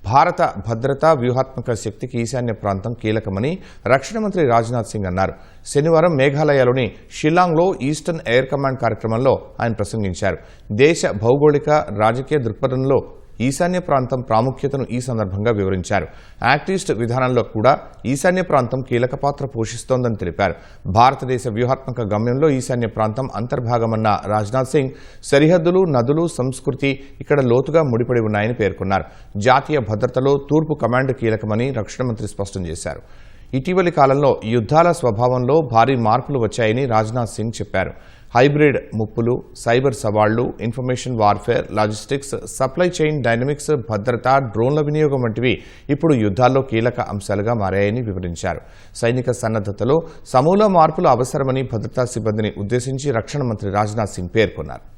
భారత భద్రతా వ్యూహాత్మక శక్తికి ఈశాన్య ప్రాంతం కీలకమని రక్షణ మంత్రి రాజ్నాథ్ సింగ్ అన్నారు. శనివారం మేఘాలయలోని షిల్లాంగ్లో ఈస్టర్న్ ఎయిర్ కమాండ్ కార్యక్రమంలో ఆయన ప్రసంగించారు. దేశ భౌగోళిక రాజకీయ దృక్పథంలో ఈశాన్య ప్రాంతం ప్రాముఖ్యతను ఈ సందర్భంగా వివరించారు. యాక్ట్ ఈస్ట్ విధానంలో కూడా ఈశాన్య ప్రాంతం కీలక పాత్ర పోషిస్తోందని తెలిపారు. భారతదేశ వ్యూహాత్మక గమ్యంలో ఈశాన్య ప్రాంతం అంతర్భాగమన్న రాజ్నాథ్ సింగ్ సరిహద్దులు, నదులు, సంస్కృతి ఇక్కడ లోతుగా ముడిపడి ఉన్నాయని పేర్కొన్నారు. జాతీయ భద్రతలో తూర్పు కమాండ్ కీలకమని రక్షణ మంత్రి స్పష్టం చేశారు. ఇటీవలి కాలంలో యుద్ధాల స్వభావంలో భారీ మార్పులు వచ్చాయని రాజ్నాథ్ సింగ్ చెప్పారు. హైబ్రిడ్ ముప్పులు, సైబర్ సవాళ్లు, information warfare, logistics, supply chain dynamics, భద్రత, డ్రోన్ల వినియోగం వంటివి ఇప్పుడు యుద్ధాల్లో కీలక అంశాలుగా మారాయని వివరించారు. సైనిక సన్నద్ధతలో సమూల మార్పులు అవసరమని భద్రతా సిబ్బందిని ఉద్దేశించి రక్షణ మంత్రి రాజ్నాథ్ సింగ్ పేర్కొన్నారు.